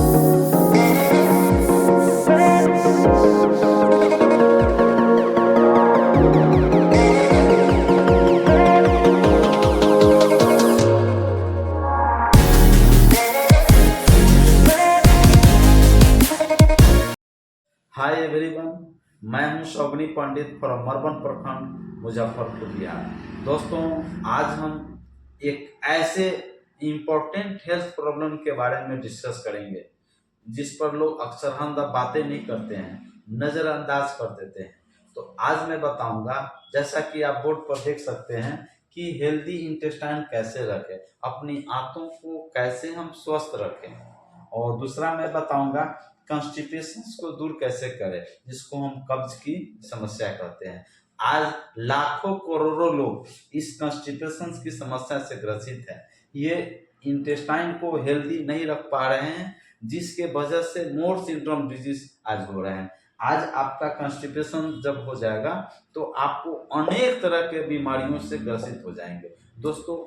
Hi everyone, मैं हूं शोभनी पंडित from मरबन प्रखंड मुजफ्फरपुर बिहार। दोस्तों, आज हम एक ऐसे इम्पोर्टेंट हेल्थ प्रॉब्लम के बारे में डिस्कस करेंगे जिस पर लोग अक्सर हम बातें नहीं करते हैं, नज़रअंदाज कर देते हैं। तो आज मैं बताऊंगा, जैसा कि आप बोर्ड पर देख सकते हैं, कि हेल्दी इंटेस्टाइन कैसे रखें, अपनी आंतों को कैसे हम स्वस्थ रखें। और दूसरा मैं बताऊंगा कॉन्स्टिपेशन को दूर कैसे करें, जिसको हम कब्ज की समस्या कहते हैं। आज लाखों करोड़ों लोग इस कॉन्स्टिपेशन की समस्या से ग्रसित है। ये इंटेस्टाइन को हेल्दी नहीं रख पा रहे हैं, जिसके वजह से मोर सिंड्रोम डिजीज आज हो रहे हैं। आज आपका कॉन्स्टिपेशन जब हो जाएगा तो आपको अनेक तरह के बीमारियों से ग्रसित हो जाएंगे। दोस्तों,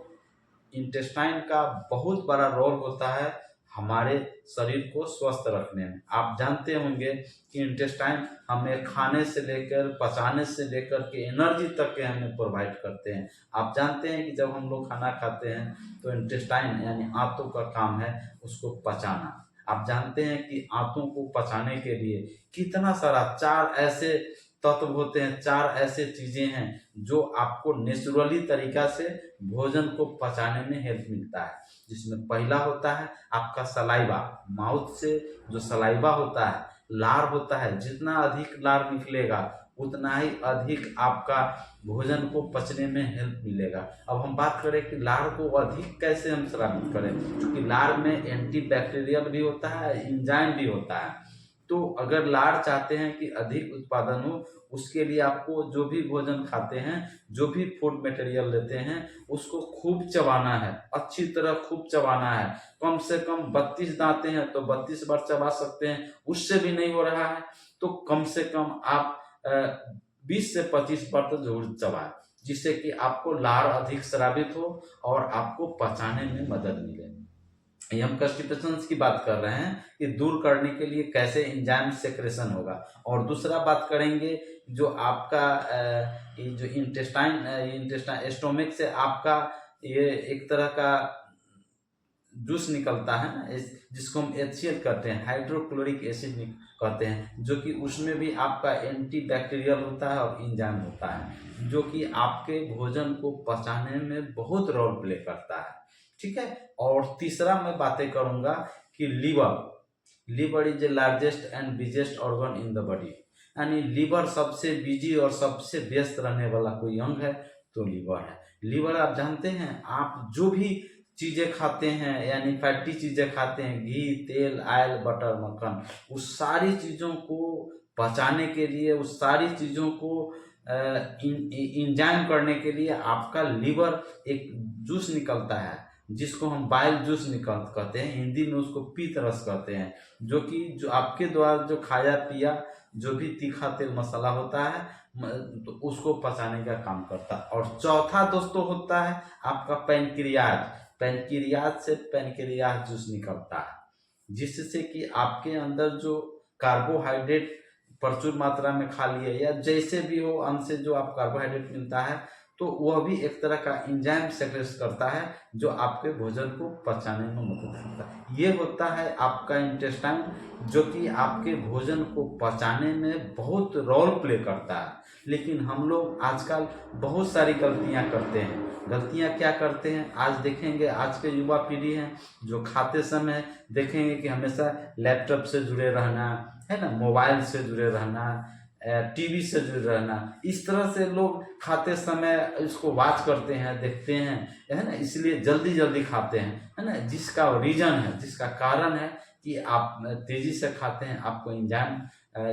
इंटेस्टाइन का बहुत बड़ा रोल होता है हमारे शरीर को स्वस्थ रखने में। आप जानते होंगे कि इंटेस्टाइन हमें खाने से लेकर, पचाने से लेकर के एनर्जी तक के हमें प्रोवाइड करते हैं। आप जानते हैं कि जब हम लोग खाना खाते हैं तो इंटेस्टाइन यानी आंतों का काम है उसको पचाना। आप जानते हैं कि आंतों को पचाने के लिए कितना सारा 4 ऐसे तत्व होते हैं, 4 ऐसे चीजें हैं जो आपको नेचुरली तरीका से भोजन को पचाने में हेल्प मिलता है। जिसमें पहला होता है आपका सलाइवा। माउथ से जो सलाइवा होता है, लार होता है, जितना अधिक लार निकलेगा उतना ही अधिक आपका भोजन को पचने में हेल्प मिलेगा। अब हम बात करें कि लार को अधिक कैसे हम श्रावित करें, क्योंकि लार में एंटी बैक्टीरियल भी होता है, एंजाइम भी होता है। तो अगर लार चाहते हैं कि अधिक उत्पादन हो, उसके लिए आपको जो भी भोजन खाते हैं, जो भी फूड मटेरियल लेते हैं, उसको खूब चबाना है, अच्छी तरह खूब चबाना है। कम से कम 32 दांतें हैं तो 32 बार चबा सकते हैं, उससे भी नहीं हो रहा है तो कम से कम आप 20 से 25 बार तो जरूर चबाएं, जिससे कि आपको लार अधिक स्रावित हो और आपको पचाने में मदद मिले। ये हम कॉन्स्टिपेशन की बात कर रहे हैं कि दूर करने के लिए कैसे एंजाइम सेक्रेशन होगा। और दूसरा बात करेंगे जो आपका ये जो इंटेस्टाइन स्टोमिक से आपका ये एक तरह का जूस निकलता है ना, जिसको हम HCl कहते हैं, हाइड्रोक्लोरिक एसिड कहते हैं, जो कि उसमें भी आपका एंटी बैक्टीरियल होता है और एंजाइम होता है, जो कि आपके भोजन को पचाने में बहुत रोल प्ले करता है। ठीक है। और तीसरा मैं बातें करूंगा कि liver is the largest and biggest organ in the body. यानी लीवर सबसे बिजी और सबसे व्यस्त रहने वाला कोई अंग है तो लीवर है। लीवर आप जानते हैं, आप जो भी चीजें खाते हैं यानी फैटी चीजें खाते हैं, घी, तेल, ऑयल, बटर, मक्खन, उस सारी चीजों को पचाने के लिए, उस सारी चीजों को इंजाइम करने के लिए आपका लीवर एक जूस निकलता है, जिसको हम बाइल जूस कहते हैं, हिंदी में उसको पीत रस कहते हैं, जो कि जो आपके द्वारा जो खाया पिया जो भी तीखा तेल मसाला होता है तो उसको पचाने का काम करता है। और चौथा दोस्तों होता है आपका पैनक्रियाज से पैनक्रियाज जूस निकलता है, जिससे कि आपके अंदर जो कार्बोहाइड्रेट प्रचुर मात्रा में खा लिए या जैसे भी हो अन्न से जो आप कार्बोहाइड्रेट मिलता है, तो वह भी एक तरह का एंजाइम सेक्रेट करता है जो आपके भोजन को पचाने में मदद करता है। ये होता है आपका इंटेस्टाइन, जो कि आपके भोजन को पचाने में बहुत रोल प्ले करता है। लेकिन हम लोग आजकल बहुत सारी गलतियां करते हैं। गलतियां क्या करते हैं आज देखेंगे, आज के युवा पीढ़ी है जो खाते समय देखेंगे कि हमेशा लैपटॉप से जुड़े रहना है ना, मोबाइल से जुड़े रहना, टीवी से जुड़े रहना, इस तरह से लोग खाते समय इसको वॉच करते हैं, देखते हैं, है ना, इसलिए जल्दी जल्दी खाते हैं, है ना, जिसका रीजन है, जिसका कारण है कि आप तेजी से खाते हैं, आपको एंजाइम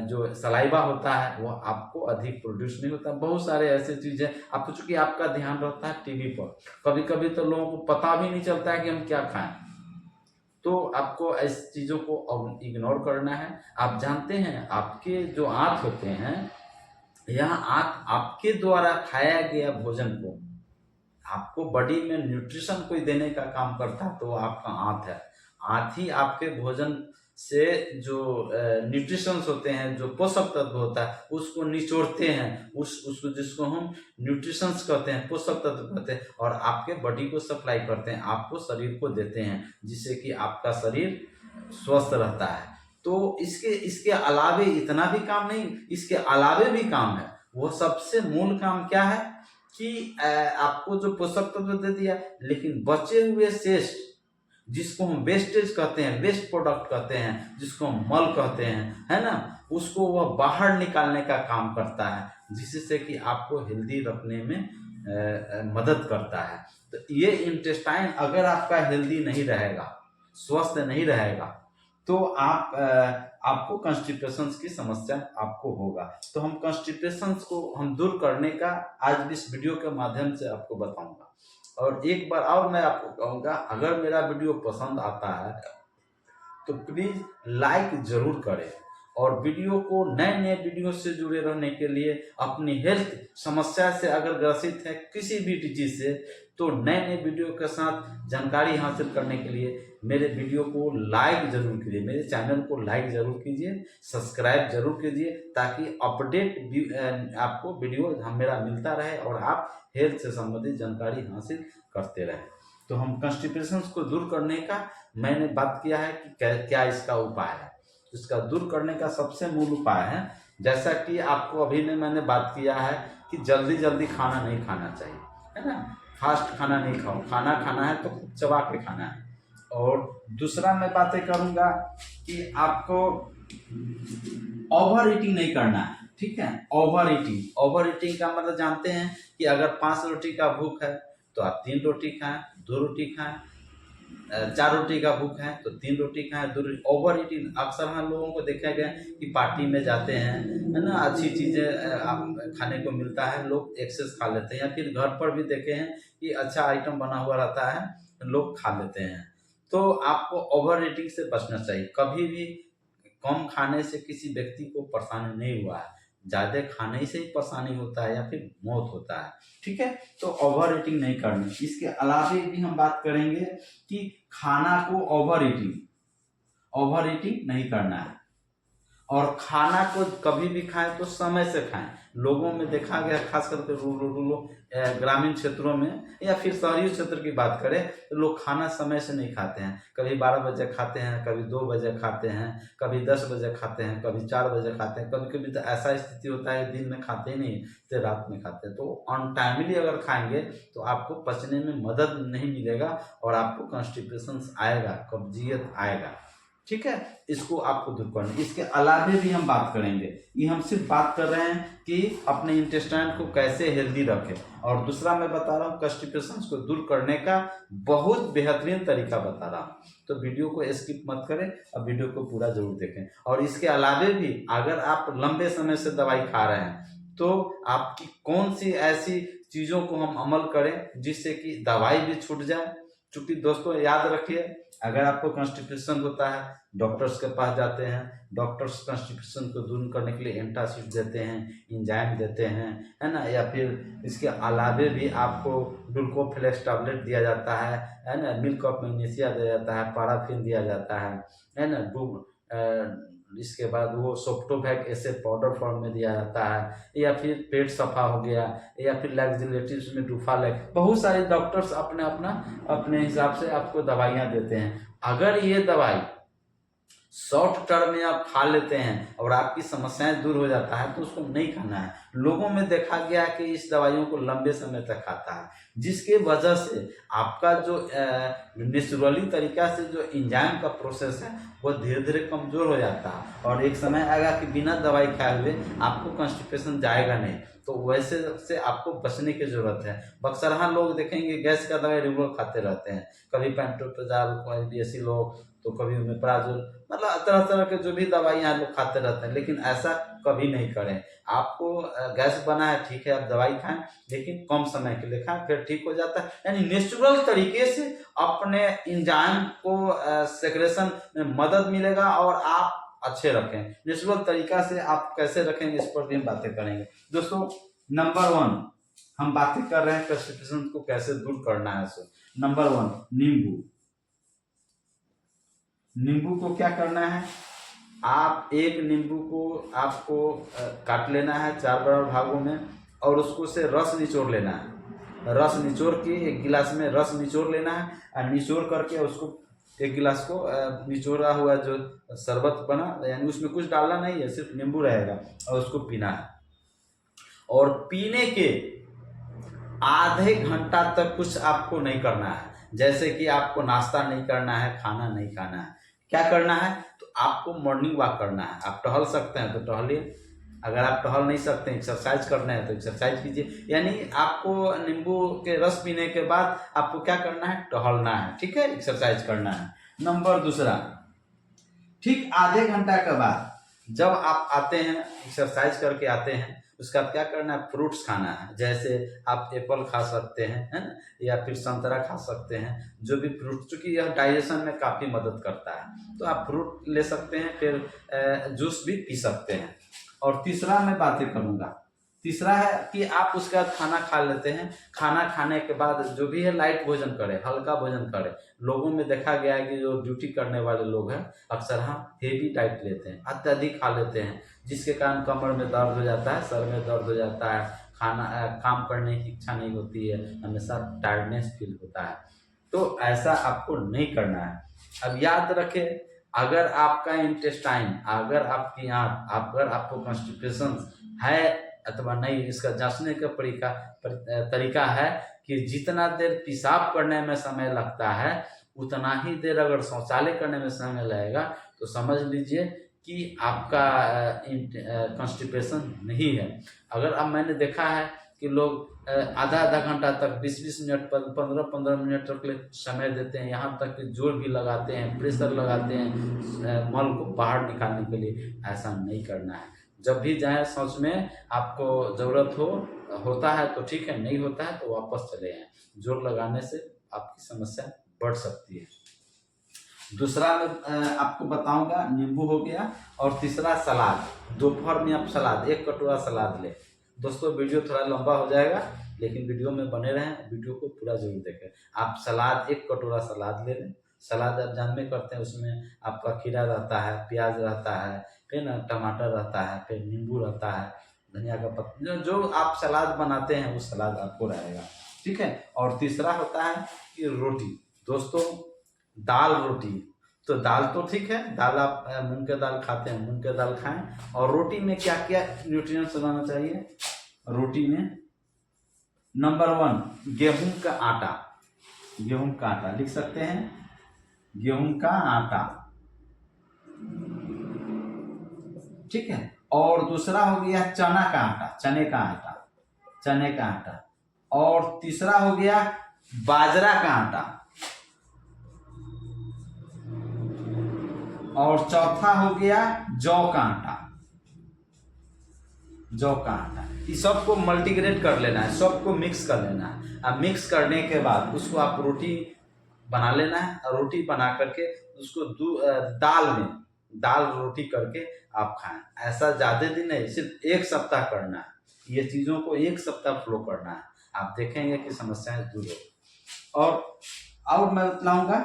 जो सलाइवा होता है वो आपको अधिक प्रोड्यूस नहीं होता। बहुत सारे ऐसे चीजें आपको, चूंकि आपका ध्यान रहता है टीवी पर, कभी कभी तो लोगों को पता भी नहीं चलता है कि हम क्या खाएं, तो आपको ऐसी चीजों को इग्नोर करना है। आप जानते हैं आपके जो आंत होते हैं, यह आंत आपके द्वारा खाया गया भोजन को आपको बॉडी में न्यूट्रिशन कोई देने का काम करता है, तो आपका आंत है। आंत ही आपके भोजन से जो न्यूट्रिशंस होते हैं, जो पोषक तत्व होता है, उसको निचोड़ते हैं, उसको जिसको हम न्यूट्रिशंस कहते हैं, पोषक तत्व कहते हैं, और आपके बॉडी को सप्लाई करते हैं, आपको शरीर को देते हैं, जिससे कि आपका शरीर स्वस्थ रहता है। तो इसके अलावे इतना भी काम नहीं, इसके अलावे भी काम है। वो सबसे मूल काम क्या है कि आपको जो पोषक तत्व दे दिया, लेकिन बचे हुए शेष, जिसको हम वेस्टेज कहते हैं, वेस्ट प्रोडक्ट कहते हैं, जिसको हम मल कहते हैं, है ना, उसको वह बाहर निकालने का काम करता है, जिससे कि आपको हेल्दी रखने में मदद करता है। तो ये इंटेस्टाइन अगर आपका हेल्दी नहीं रहेगा, स्वस्थ नहीं रहेगा, तो आपको कॉन्स्टिपेशन की समस्या आपको होगा। तो हम कॉन्स्टिपेशन को हम दूर करने का आज इस वीडियो के माध्यम से आपको बताऊंगा। और एक बार और मैं आपको कहूँगा, अगर मेरा वीडियो पसंद आता है तो प्लीज़ लाइक ज़रूर करें, और वीडियो को नए नए वीडियो से जुड़े रहने के लिए, अपनी हेल्थ समस्या से अगर ग्रसित है किसी भी डिजीज से, तो नए नए वीडियो के साथ जानकारी हासिल करने के लिए मेरे वीडियो को लाइक ज़रूर कीजिए, मेरे चैनल को लाइक ज़रूर कीजिए, सब्सक्राइब ज़रूर कीजिए, ताकि अपडेट आपको वीडियो मेरा मिलता रहे और आप हेल्थ से संबंधित जानकारी हासिल करते रहें। तो हम कॉन्स्टिपेशन को दूर करने का मैंने बात किया है कि क्या इसका उपाय है। इसका दूर करने का सबसे मूल उपाय है, जैसा कि आपको अभी में मैंने बात किया है कि जल्दी जल्दी खाना नहीं खाना चाहिए, है ना, फास्ट खाना नहीं खाओ, खाना खाना है तो चबा के खाना है। और दूसरा मैं बातें करूंगा कि आपको ओवर ईटिंग नहीं करना है, ठीक है। ओवर ईटिंग का मतलब जानते हैं कि अगर 5 रोटी का भूख है तो आप 3 रोटी खाएं, 2 रोटी खाएं, 4 रोटी का भूख है तो 3 रोटी खाएं, 2 रोटी। ओवर ईटिंग अक्सर हम लोगों को देखा गया कि पार्टी में जाते हैं, है ना, अच्छी चीज़ें खाने को मिलता है, लोग एक्सेस खा लेते हैं, या फिर घर पर भी देखे हैं कि अच्छा आइटम बना हुआ रहता है, लोग खा लेते हैं। तो आपको ओवर ईटिंग से बचना चाहिए। कभी भी कम खाने से किसी व्यक्ति को परेशानी नहीं हुआ है, ज़्यादा खाने से ही परेशानी होता है या फिर मौत होता है, ठीक है। तो ओवर ईटिंग नहीं करनी। इसके अलावा भी हम बात करेंगे कि खाना को ओवर ईटिंग नहीं करना है, और खाना को कभी भी खाएं तो समय से खाएं। लोगों में देखा गया, खास करके ग्रामीण क्षेत्रों में या फिर शहरी क्षेत्र की बात करें, तो लोग खाना समय से नहीं खाते हैं। कभी 12 बजे खाते हैं, कभी 2 बजे खाते हैं, कभी 10 बजे खाते हैं, कभी 4 बजे खाते हैं, कभी कभी तो ऐसा स्थिति होता है दिन में खाते ही नहीं, तो रात में खाते हैं। तो अनटाइमली अगर खाएंगे तो आपको पचने में मदद नहीं मिलेगा और आपको कॉन्स्टिपेशन आएगा, कब्जियत आएगा, ठीक है। इसको आपको दूर करना। इसके अलावे भी हम बात करेंगे, ये हम सिर्फ बात कर रहे हैं कि अपने इंटेस्टाइन को कैसे हेल्दी रखें, और दूसरा मैं बता रहा हूँ कॉन्स्टिपेशन को दूर करने का बहुत बेहतरीन तरीका बता रहा हूँ। तो वीडियो को स्किप मत करें, अब वीडियो को पूरा जरूर देखें। और इसके अलावे भी अगर आप लंबे समय से दवाई खा रहे हैं तो आपकी कौन सी ऐसी चीज़ों को हम अमल करें जिससे कि दवाई भी छूट जाए। चूंकि दोस्तों याद रखिए, अगर आपको कॉन्स्टिपेशन होता है, डॉक्टर्स के पास जाते हैं, डॉक्टर्स कॉन्स्टिपेशन को दूर करने के लिए एंटासिड देते हैं, इंजाइम देते हैं, है ना, या फिर इसके अलावे भी आपको ग्लूकोफ्लेक्स टैबलेट दिया जाता है ना, मिल्क ऑफ मैग्नीशिया दिया जाता है, पैराफिन दिया जाता है ना, इसके बाद वो सोप्टोवैक ऐसे पाउडर फॉर्म में दिया जाता है, या फिर पेट सफा हो गया, या फिर लैक्सिलेटिव्स में डूफालेक, बहुत सारे डॉक्टर्स अपने हिसाब से आपको दवाइयाँ देते हैं। अगर ये दवाई शॉर्ट टर्म में आप खा लेते हैं और आपकी समस्याएं दूर हो जाता है तो उसको नहीं खाना है। लोगों में देखा गया कि इस दवाइयों को लंबे समय तक खाता है, जिसके वजह से आपका जो नेचुरली तरीका से जो एंजाइम का प्रोसेस है वो धीरे धीरे कमजोर हो जाता है, और एक समय आएगा कि बिना दवाई खाए हुए आपको कॉन्स्टिपेशन जाएगा नहीं। तो वैसे से आपको बचने की जरूरत है। बक्सरहा लोग देखेंगे गैस का दवाई रेगुलर खाते रहते हैं, कभी पेंटोप्राजोल, कभी ऐसी लोग, तो कभी ओमेप्राजोल, मतलब तरह तरह के जो भी दवाइयाँ लोग खाते रहते हैं, लेकिन ऐसा कभी नहीं करें। आपको गैस बना है, ठीक है, आप दवाई खाएं, लेकिन कम समय के लिए खाएं, फिर ठीक हो जाता है। यानी नेचुरल तरीके से अपने एंजाइम को सेक्रेशन में मदद मिलेगा और आप अच्छे रखें। नेचुरल तरीका से आप कैसे रखेंगे इस पर भी हम बातें करेंगे। दोस्तों, नंबर 1 हम बातें कर रहे हैं कॉन्स्टिपेशन को कैसे दूर करना है। नंबर 1, नींबू। नींबू को क्या करना है, आप एक नींबू को आपको काट लेना है 4 बराबर भागों में और उसको से रस निचोड़ लेना है। रस निचोड़ के एक गिलास में रस निचोड़ लेना है और निचोड़ करके उसको एक गिलास को निचोड़ा हुआ जो शरबत बना, यानी उसमें कुछ डालना नहीं है, सिर्फ नींबू रहेगा और उसको पीना है। और पीने के आधे घंटा तक कुछ आपको नहीं करना है, जैसे कि आपको नाश्ता नहीं करना है, खाना नहीं खाना है। क्या करना है, तो आपको मॉर्निंग वॉक करना है। आप टहल सकते हैं तो टहलिए, अगर आप टहल नहीं सकते हैं, एक्सरसाइज करना है तो एक्सरसाइज कीजिए। यानी आपको नींबू के रस पीने के बाद आपको क्या करना है, टहलना है, ठीक है, एक्सरसाइज करना है। नंबर दूसरा, ठीक आधे घंटा के बाद जब आप आते हैं, एक्सरसाइज करके आते हैं, उसका क्या करना है, फ्रूट्स खाना है। जैसे आप एप्पल खा सकते हैं, है ना, या फिर संतरा खा सकते हैं, जो भी फ्रूट, चूँकि यह डाइजेशन में काफ़ी मदद करता है, तो आप फ्रूट ले सकते हैं, फिर जूस भी पी सकते हैं। और तीसरा मैं बातें करूँगा, तीसरा है कि आप उसके बाद खाना खा लेते हैं। खाना खाने के बाद जो भी है लाइट भोजन करें, हल्का भोजन करें। लोगों में देखा गया है कि जो ड्यूटी करने वाले लोग हैं अक्सर हेवी डाइट लेते हैं, अत्यधिक खा लेते हैं, जिसके कारण कमर में दर्द हो जाता है, सर में दर्द हो जाता है, काम करने की इच्छा नहीं होती है, हमेशा टायर्डनेस फील होता है। तो ऐसा आपको नहीं करना है। अब याद रखें, अगर आपका इंटेस्टाइन, अगर आपकी आंत, अगर आपको कॉन्स्टिपेशन है अथवा नहीं, इसका जांचने का तरीका है कि जितना देर पेशाब करने में समय लगता है उतना ही देर अगर शौचालय करने में समय लगेगा, तो समझ लीजिए कि आपका कॉन्स्टिपेशन नहीं है। अगर अब मैंने देखा है कि लोग आधा घंटा तक 20 मिनट 15 मिनट तक समय देते हैं, यहाँ तक कि जोर भी लगाते हैं, प्रेशर लगाते हैं मल को बाहर निकालने के लिए। ऐसा नहीं करना है। जब भी जाए शौच में, आपको ज़रूरत होता है तो ठीक है, नहीं होता है तो वापस चले आएँ। जोर लगाने से आपकी समस्या बढ़ सकती है। दूसरा मैं आपको बताऊंगा, नींबू हो गया, और तीसरा सलाद। दोपहर में आप सलाद, 1 कटोरा सलाद लें। दोस्तों वीडियो थोड़ा लंबा हो जाएगा, लेकिन वीडियो में बने रहें, वीडियो को पूरा जरूर देखें। आप सलाद 1 कटोरा सलाद ले लें। सलाद आप जानते करते हैं, उसमें आपका खीरा रहता है, प्याज रहता है, फिर ना टमाटर रहता है, फिर नींबू रहता है, धनिया का पत्ता, जो आप सलाद बनाते हैं वो सलाद आपको रहेगा, ठीक है। और तीसरा होता है कि रोटी। दोस्तों दाल रोटी, तो दाल तो ठीक है, दाल आप मूंग के दाल खाते हैं, मूंग के दाल खाएं। और रोटी में क्या क्या न्यूट्रिएंट्स रहना चाहिए, रोटी में नंबर 1 गेहूं का आटा। गेहूं का आटा लिख सकते हैं, गेहूं का आटा, ठीक है। और दूसरा हो गया चना का आटा, चने का आटा, चने का आटा। और तीसरा हो गया बाजरा का आटा। और चौथा हो गया जौ का आटा, जौ का आटा। इस सबको मल्टीग्रेन कर लेना है, सबको मिक्स कर लेना है। अब मिक्स करने के बाद उसको आप रोटी बना लेना है, और रोटी बना करके उसको दाल रोटी करके आप खाएं। ऐसा ज़्यादा दिन नहीं, सिर्फ 1 सप्ताह करना है। ये चीज़ों को 1 सप्ताह फॉलो करना है, आप देखेंगे कि समस्याएं दूर हो। और मैं बताऊंगा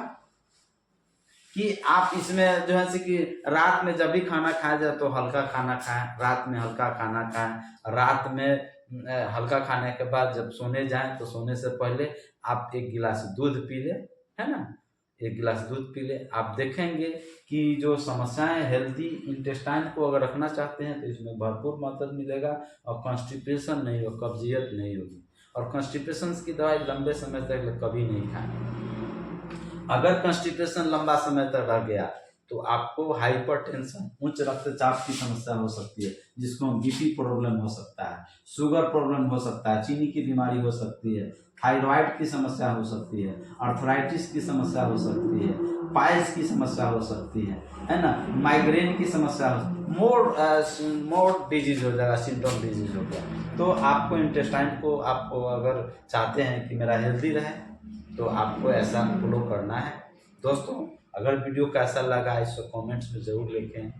कि आप इसमें जो है कि रात में जब भी खाना खाया जाए तो हल्का खाना खाएं, रात में हल्का खाना खाएं। रात में हल्का खाने के बाद जब सोने जाएं तो सोने से पहले आप 1 गिलास दूध पी ले, है ना, 1 गिलास दूध पी ले। आप देखेंगे कि जो समस्याएं, हेल्दी इंटेस्टाइन को अगर रखना चाहते हैं तो इसमें भरपूर मदद मिलेगा, और कॉन्स्टिपेशन नहीं होगा, कब्जियत नहीं होगी। और कॉन्स्टिपेशन की दवाई लंबे समय तक कभी नहीं खाएं। अगर कॉन्स्टिपेशन लंबा समय तक रह गया तो आपको हाइपरटेंशन, उच्च रक्तचाप की समस्या हो सकती है, जिसको बीपी प्रॉब्लम हो सकता है, शुगर प्रॉब्लम हो सकता है, चीनी की बीमारी हो सकती है, थायराइड की समस्या हो सकती है, अर्थराइटिस की समस्या हो सकती है, पाइल्स की समस्या हो सकती है ना, माइग्रेन की समस्या हो, मोर डिजीज हो जाएगा, सिम्टम डिजीज हो गया। तो आपको इंटेस्टाइन को, आपको अगर चाहते हैं कि मेरा हेल्दी रहे, तो आपको ऐसा फॉलो करना है। दोस्तों अगर वीडियो कैसा लगा इसको कमेंट्स में ज़रूर लिखें।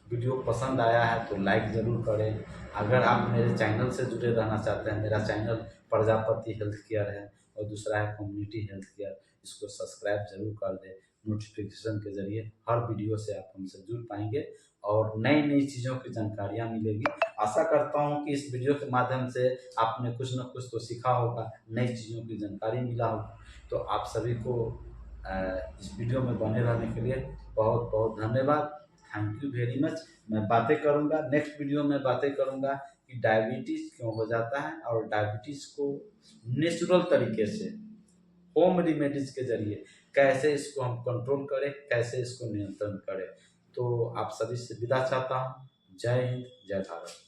वीडियो पसंद आया है तो लाइक ज़रूर करें। अगर आप मेरे चैनल से जुड़े रहना चाहते हैं, मेरा चैनल प्रजापति हेल्थ केयर है और दूसरा है कम्युनिटी हेल्थ केयर, इसको सब्सक्राइब ज़रूर कर दें। नोटिफिकेशन के ज़रिए हर वीडियो से आप हमसे जुड़ पाएंगे और नई नई चीज़ों की जानकारियाँ मिलेगी। आशा करता हूँ कि इस वीडियो के माध्यम से आपने कुछ न कुछ तो सीखा होगा, नई चीज़ों की जानकारी मिला होगा। तो आप सभी को इस वीडियो में बने रहने के लिए बहुत बहुत धन्यवाद। Thank you very much. मैं बातें करूँगा, नेक्स्ट वीडियो में बातें करूँगा कि डायबिटीज़ क्यों हो जाता है और डायबिटीज़ को नेचुरल तरीके से होम रेमेडीज के जरिए कैसे इसको हम कंट्रोल करें, कैसे इसको नियंत्रण करें। तो आप सभी से विदा चाहता हूँ। जय हिंद, जय भारत।